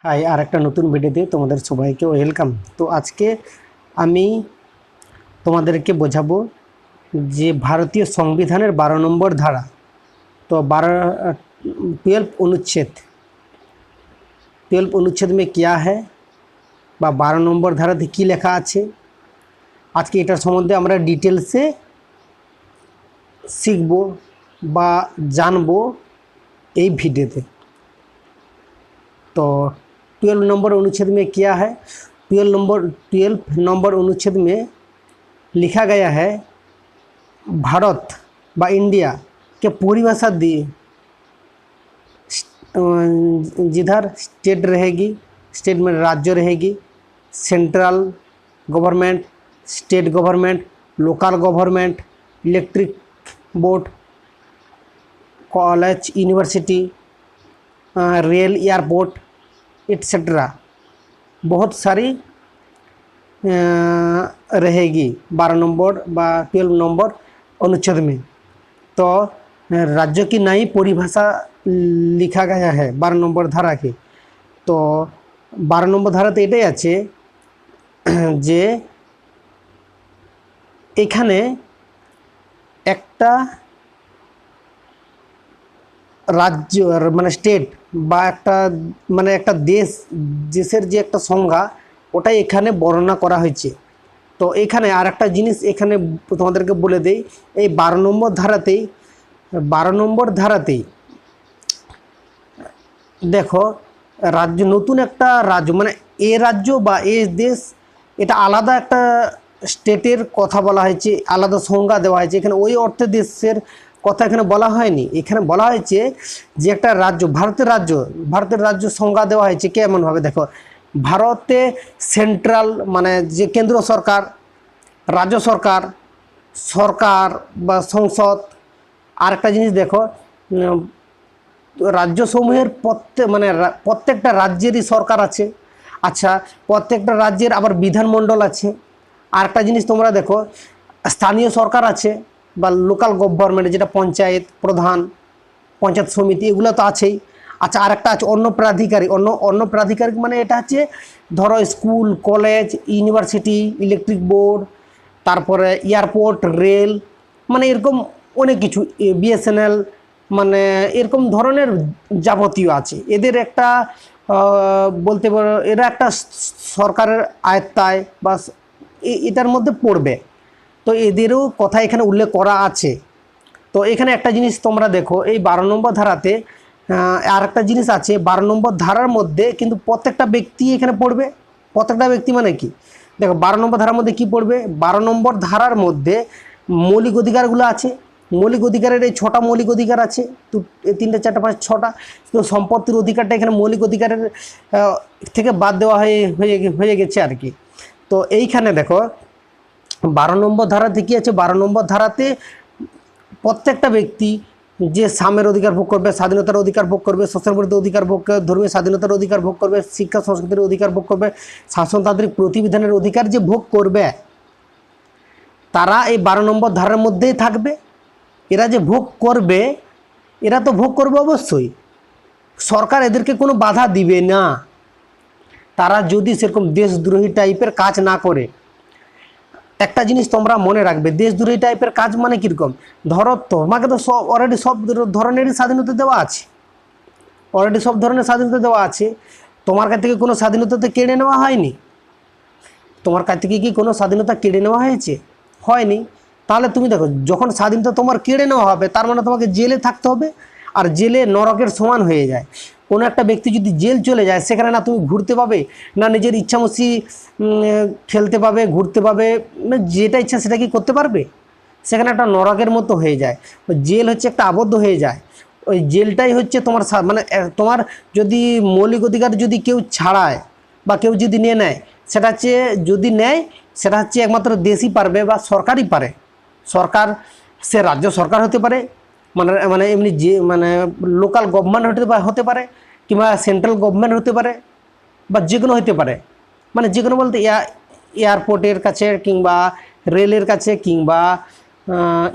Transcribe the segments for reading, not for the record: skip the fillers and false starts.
High, আর একটা নতুন ভিডিওতে তোমাদের সবাইকে ওয়েলকাম। তো আজকে আমি তোমাদেরকে বোঝাবো যে ভারতীয় সংবিধানের 12 নম্বর ধারা। তো 12 अनुच्छेद में क्या है বা 12 নম্বর ধারাতে কি লেখা আছে, আজকে এটার সম্বন্ধে আমরা ডিটেলসে শিখব বা জানবো এই ভিডিওতে। तो 12 नंबर अनुच्छेद में क्या है? 12 नंबर अनुच्छेद में लिखा गया है भारत व इंडिया के परिभाषा दी, जिधर स्टेट रहेगी, स्टेट में राज्य रहेगी, central government, state government, local government, electric board, college, university, rail, airport etcetera बहुत सारी रहेगी 12 नंबर व 12 नंबर अनुच्छेद में। तो राज्य की नई परिभाषा लिखा गया है 12 नंबर धारा की। तो 12 नंबर धाराते एटाई आछे जे एखाने एकटा राज्य মানে স্টেট বা একটা মানে একটা দেশের যে একটা সংজ্ঞা ওটাই এখানে বর্ণনা করা হয়েছে। তো এখানে আর একটা জিনিস এখানে তোমাদেরকে বলে দেই, এই 12 নম্বর ধারাতেই দেখো রাজ্য, নতুন একটা রাজ্য মানে এ রাজ্য বা এ দেশ, এটা আলাদা একটা স্টেটের কথা বলা হয়েছে, আলাদা সংজ্ঞা দেওয়া হয়েছে। এখানে ওই অর্থে দেশের কথা এখানে বলা হয়নি, এখানে বলা হয়েছে যে একটা রাজ্য, ভারতের রাজ্য সংজ্ঞা দেওয়া হয়েছে কেমনভাবে। দেখো, ভারতে সেন্ট্রাল মানে যে কেন্দ্র সরকার, রাজ্য সরকার, সরকার বা সংসদ। আর একটা জিনিস দেখো, রাজ্যসমূহের প্রত্যেকটা রাজ্যেরই সরকার আছে। আচ্ছা, প্রত্যেকটা রাজ্যের আবার বিধানমণ্ডল আছে। আর একটা জিনিস তোমরা দেখো, স্থানীয় সরকার আছে বা লোকাল গভর্নমেন্ট, যেটা পঞ্চায়েত প্রধান, পঞ্চায়েত সমিতি, এগুলো তো আছেই। আচ্ছা, আর একটা আছে অন্য প্রাধিকারিক। অন্য প্রাধিকারিক মানে এটা হচ্ছে ধরো school, college, university, electric board, তারপরে এয়ারপোর্ট, রেল, মানে এরকম অনেক কিছু, বিএসএনএল, মানে এরকম ধরনের যাবতীয় আছে। এদের একটা বলতে পারো এরা একটা সরকারের আয়ত্তায় বা এটার মধ্যে পড়বে। তো এদেরও কথা এখানে উল্লেখ করা আছে। তো এখানে একটা জিনিস তোমরা দেখো, এই 12 নম্বর ধারাতে আর একটা জিনিস আছে, 12 নম্বর ধারার মধ্যে কিন্তু প্রত্যেকটা ব্যক্তি এখানে পড়বে। প্রত্যেকটা ব্যক্তি মানে কি, দেখো 12 নম্বর ধারার মধ্যে কি পড়বে, 12 নম্বর ধারার মধ্যে মৌলিক অধিকারগুলো আছে। মৌলিক অধিকারের এই 6টা মৌলিক অধিকার আছে, তো 3টে 4টে 5 6টা। তো সম্পত্তির অধিকারটা এখানে মৌলিক অধিকারের থেকে বাদ দেওয়া হয়ে গেছে আর কি। তো এইখানে দেখো 12 নম্বর ধারাতে কী আছে, 12 নম্বর ধারাতে প্রত্যেকটা ব্যক্তি যে সাম্যের অধিকার ভোগ করবে, স্বাধীনতার অধিকার ভোগ করবে, শোষণবিরোধী অধিকার ভোগ করবে, ধর্মীয় স্বাধীনতার অধিকার ভোগ করবে, শিক্ষা সংস্কৃতির অধিকার ভোগ করবে, শাসনতান্ত্রিক প্রতিবিধানের অধিকার যে ভোগ করবে, তারা এই 12 নম্বর ধারার মধ্যেই থাকবে। এরা যে ভোগ করবে, এরা তো ভোগ করবে অবশ্যই, সরকার এদেরকে কোনো বাধা দিবে না, তারা যদি সেরকম দেশদ্রোহী টাইপের কাজ না করে। একটা জিনিস তোমরা মনে রাখবে, দেশদ্রোহী টাইপের কাজ মানে কীরকম, ধরো তোমাকে তো অলরেডি সব ধরনেরই স্বাধীনতা দেওয়া আছে, অলরেডি সব ধরনের স্বাধীনতা দেওয়া আছে। তোমার কাছ থেকে কোনো স্বাধীনতা তো কেড়ে নেওয়া হয়নি, তোমার কাছ থেকে কি কোনো স্বাধীনতা কেড়ে নেওয়া হয়নি। তাহলে তুমি দেখো, যখন স্বাধীনতা তোমার কেড়ে নেওয়া হবে, তার মানে তোমাকে জেলে থাকতে হবে, আর জেলে নরকের সমান হয়ে যায়। কোনো একটা ব্যক্তি যদি জেল চলে যায়, সেখানে না তুমি ঘুরতে পাবে, না নিজের ইচ্ছামসি খেলতে পাবে, ঘুরতে পাবে, যেটা ইচ্ছা সেটা কি করতে পারবে, সেখানে একটা নরকের মতো হয়ে যায়। জেল হচ্ছে একটা আবদ্ধ হয়ে যায়, ওই জেলটাই হচ্ছে তোমার মানে তোমার যদি মৌলিক অধিকার যদি কেউ ছাড়ায় বা কেউ যদি নিয়ে নেয়, সেটা হচ্ছে যদি নেয় সেটা হচ্ছে একমাত্র দেশই পারবে বা সরকারই পারে। সরকার, সে রাজ্য সরকার হতে পারে, মানে এমনি যে মানে লোকাল গভর্নমেন্ট হতে পারে, কিংবা সেন্ট্রাল গভর্নমেন্ট হতে পারে, বা যে কোনো হতে পারে। মানে যে কোনো বলতে এয়ারপোর্টের কাছে, কিংবা রেলের কাছে, কিংবা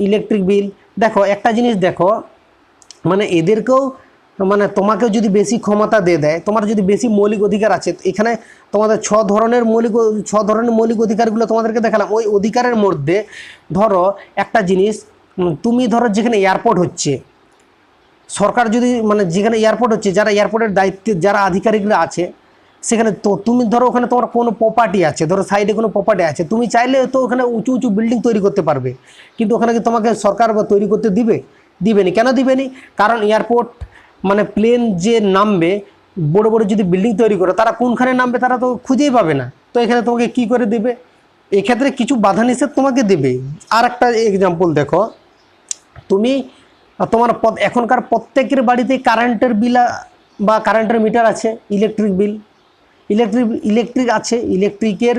ইলেকট্রিক বিল। দেখো একটা জিনিস দেখো, মানে এদেরকেও মানে তোমাকে যদি বেশি ক্ষমতা দিয়ে দেয়, তোমার যদি বেশি মৌলিক অধিকার আছে, এখানে তোমাদের ছ ধরনের মৌলিক অধিকারগুলো তোমাদেরকে দেখালাম। ওই অধিকারের মধ্যে ধরো একটা জিনিস, তুমি ধরো যেখানে এয়ারপোর্ট হচ্ছে, সরকার যদি মানে যেখানে এয়ারপোর্ট হচ্ছে, যারা এয়ারপোর্টের দায়িত্বে যারা আধিকারিকরা আছে, সেখানে তো তুমি ধরো ওখানে তোমার কোনো প্রপার্টি আছে, ধরো সাইডে কোনো প্রপার্টি আছে, তুমি চাইলে তো ওখানে উঁচু উঁচু বিল্ডিং তৈরি করতে পারবে, কিন্তু ওখানে কি তোমাকে সরকার তৈরি করতে দিবেনি? কেন দিবেনি? কারণ এয়ারপোর্ট মানে প্লেন যে নামবে, বড় বড় যদি বিল্ডিং তৈরি করে, তারা কোনখানে নামবে তারা তো খুঁজেই পাবে না। তো এখানে তোমাকে কি করে দেবে? এক্ষেত্রে কিছু বাধা নিষেধ তোমাকে দেবে। আর একটা এক্সাম্পল দেখো, তুমি তোমার এখনকার প্রত্যেকের বাড়িতে কারেন্টের বিল বা কারেন্টের মিটার আছে, ইলেকট্রিক আছে, ইলেকট্রিকের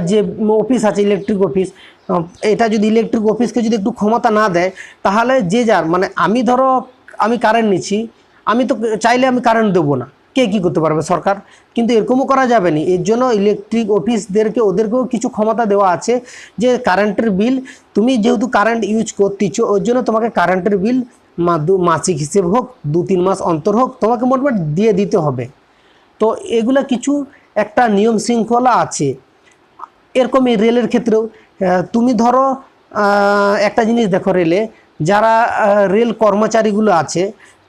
যে অফিস আছে, ইলেকট্রিক অফিস, এটা যদি ইলেকট্রিক অফিসকে যদি একটু ক্ষমতা না দেয়, তাহলে যে যার মানে আমি কারেন্ট নিচ্ছি, আমি তো চাইলে আমি কারেন্ট দেবো না, কে কী করতে পারবে? সরকার। কিন্তু এরকমও করা যাবে না। এর জন্য ইলেকট্রিক ওদেরকেও কিছু ক্ষমতা দেওয়া আছে যে কারেন্টের বিল, তুমি যেহেতু কারেন্ট ইউজ করতেছো, ওর জন্য তোমাকে কারেন্টের বিল মাসিক হিসেব হোক, 2-3 মাস অন্তর হোক, তোমাকে মোটামুটি দিয়ে দিতে হবে। তো এগুলো কিছু একটা নিয়ম শৃঙ্খলা আছে। এরকমই রেলের ক্ষেত্রেও তুমি ধরো একটা জিনিস দেখো, রেলে যারা রেল কর্মচারীগুলো আছে,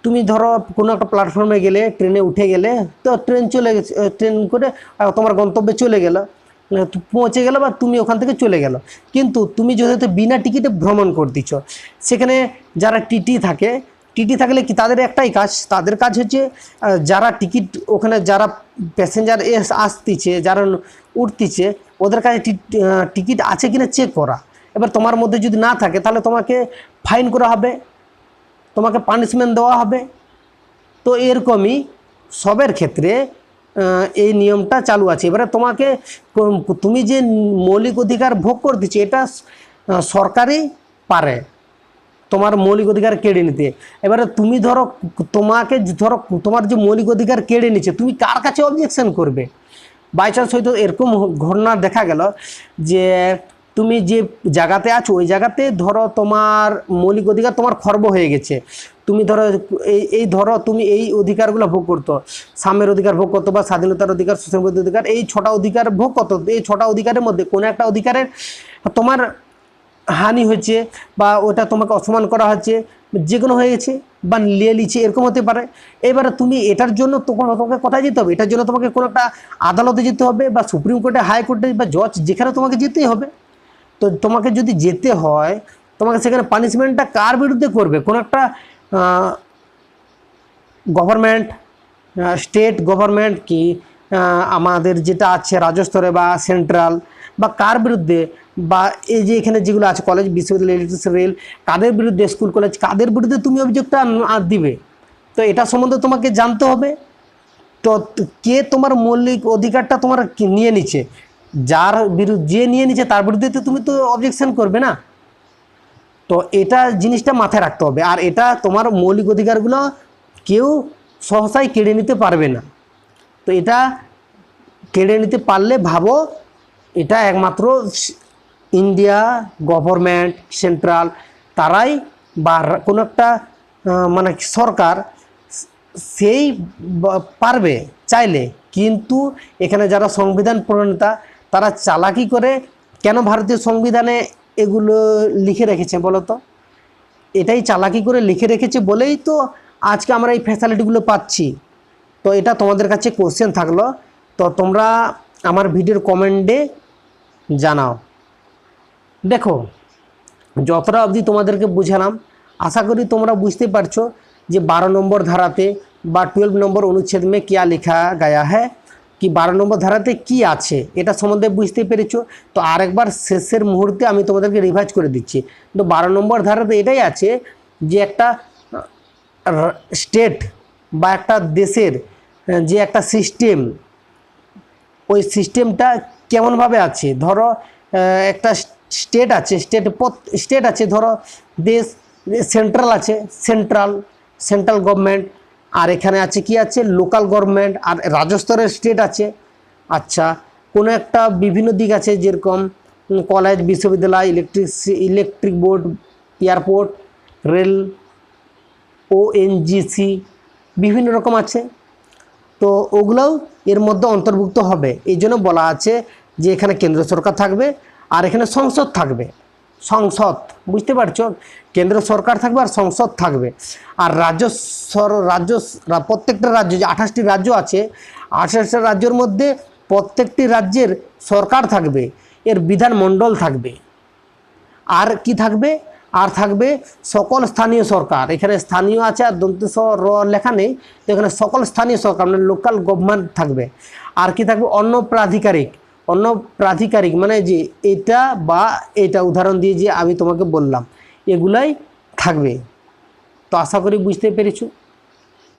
তুমি ধরো কোনো একটা প্ল্যাটফর্মে গেলে, ট্রেনে উঠে গেলে, তো ট্রেন করে তোমার গন্তব্যে চলে গেল, পৌঁছে গেল, বা তুমি ওখান থেকে চলে গেল। কিন্তু তুমি যেহেতু বিনা টিকিটে ভ্রমণ করতেছ, সেখানে যারা টিটি থাকলে কি তাদের একটাই কাজ, তাদের কাজ হচ্ছে যারা টিকিট, ওখানে যারা প্যাসেঞ্জার আসতেছে, যারা উঠতেছে, ওদের কাছে টিকিট আছে কিনা চেক করা। এবার তোমার মধ্যে যদি না থাকে, তাহলে তোমাকে ফাইন করা হবে, তোমাকে পানিশমেন্ট দেওয়া হবে। তো এরকমই সবের ক্ষেত্রে এই নিয়মটা চালু আছে। এবারে তুমি যে মৌলিক অধিকার ভোগ করতেছ, এটা সরকারই পারে তোমার মৌলিক অধিকার কেড়ে নিতে। এবারে তুমি ধরো তোমার যে মৌলিক অধিকার কেড়ে নিচ্ছে, তুমি কার কাছে অবজেকশন করবে? বাই চান্স হয়তো এরকম ঘটনা দেখা গেল যে তুমি যে জায়গাতে আছো, ওই জায়গাতে ধরো তোমার মৌলিক অধিকার তোমার খর্ব হয়ে গেছে। তুমি ধরো ধরো তুমি এই অধিকারগুলো ভোগ করতো, সাম্যের অধিকার ভোগ করতো, বা স্বাধীনতার অধিকার, সুশীল অধিকার, এই 6টা অধিকার ভোগ করতো। এই 6টা অধিকারের মধ্যে কোনো একটা অধিকারের তোমার হানি হয়েছে, বা ওটা তোমাকে অসম্মান করা হচ্ছে, যে কোনো হয়ে গেছে, বা নিয়ে নিচ্ছে, এরকম হতে পারে। এবারে তুমি এটার জন্য তোমাকে কোথায় যেতে হবে? এটার জন্য তোমাকে কোনো একটা আদালতে যেতে হবে, বা সুপ্রিম কোর্টে, হাইকোর্টে, বা জজ, যেখানে তোমাকে যেতেই হবে। তো তোমাকে যদি যেতে হয়, তোমাকে সেখানে পানিশমেন্টটা কার বিরুদ্ধে করবে? কোনো একটা গভর্নমেন্ট, স্টেট গভর্নমেন্ট, কি আমাদের যেটা আছে রাজ্যস্তরে, বা সেন্ট্রাল, বা কার বিরুদ্ধে? বা এই যে এখানে যেগুলো আছে, কলেজ, বিশ্ববিদ্যালয়, ইলেকট্রিসিটি, রেল, কাদের বিরুদ্ধে? স্কুল কলেজ, কাদের বিরুদ্ধে তুমি অভিযোগটা দিবে? তো এটা সম্বন্ধে তোমাকে জানতে হবে। তো কে তোমার মৌলিক অধিকারটা তোমার নিয়ে নিচ্ছে? যে নিয়ে নিচ্ছে তার বিরুদ্ধে তো তুমি তো অবজেকশন করবে না। তো এটা জিনিসটা মাথায় রাখতে হবে। আর এটা তোমার মৌলিক অধিকারগুলো কেউ সহসাই কেড়ে নিতে পারবে না। তো এটা কেড়ে নিতে পারলে ভাবো, এটা একমাত্র ইন্ডিয়া গভর্নমেন্ট, সেন্ট্রাল, তারাই, বা কোনো একটা মানে সরকার, সেই পারবে চাইলে। কিন্তু এখানে যারা সংবিধান প্রণেতা, তারা চালাকি করে কেন ভারতীয় সংবিধানে এগুলো লিখে রেখেছে বলো তো? এটাই চালাকি করে লিখে রেখেছে বলেই তো আজকে আমরা এই ফ্যাসিলিটিগুলো পাচ্ছি। তো এটা তোমাদের কাছে কোশ্চেন থাকলো, তো তোমরা আমার ভিডিওর কমেন্টে জানাও। দেখো, যতটা অবধি তোমাদেরকে বুঝালাম, আশা করি তোমরা বুঝতে পারছো যে 12 নম্বর ধারাতে বা 12 নম্বর অনুচ্ছেদ में क्या लिखा गया है, কি 12 নম্বর ধারাতে কি আছে, এটা সম্বন্ধে বুঝতে পেরেছো। তো আরেকবার শেষের মুহূর্তে আমি তোমাদেরকে রিভাইজ করে দিচ্ছি। তো 12 নম্বর ধারাতে এটাই আছে যে একটা স্টেট বা একটা দেশের যে একটা সিস্টেম, ওই সিস্টেমটা কেমনভাবে আছে। ধরো একটা স্টেট আছে, ধরো দেশ, সেন্ট্রাল আছে, সেন্ট্রাল গভর্নমেন্ট, আর এখানে আছে কি আছে, লোকাল গভর্নমেন্ট, আর রাজ্যস্তরের স্টেট আছে। আচ্ছা, কোনো একটা বিভিন্ন দিক আছে, যেরকম কলেজ, বিশ্ববিদ্যালয়, electric board, airport, rail, ONGC, বিভিন্ন রকম আছে, তো ওগুলোও এর মধ্যে অন্তর্ভুক্ত হবে। এই জন্য বলা আছে যে এখানে কেন্দ্র সরকার থাকবে আর এখানে সংসদ থাকবে। সংসদ, বুঝতে পারছো, কেন্দ্র সরকার থাকবে আর সংসদ থাকবে। আর প্রত্যেকটা রাজ্য, যে 28টি রাজ্য আছে, 28টা রাজ্যের মধ্যে প্রত্যেকটি রাজ্যের সরকার থাকবে, এর বিধানমণ্ডল থাকবে। আর কি থাকবে? আর থাকবে সকল স্থানীয় সরকার। এখানে স্থানীয় আছে আর দন্ত স র লেখা নেই, তো এখানে সকল স্থানীয় সরকার মানে লোকাল গভর্নমেন্ট থাকবে। আর কি থাকবে? অন্য প্রাধিকারিক। অন্য প্রাধিকারিক মানে যে এটা বা এটা, উদাহরণ দিয়ে যে আমি তোমাকে বললাম, এগুলাই থাকবে। তো আশা করি বুঝতে পেরেছো।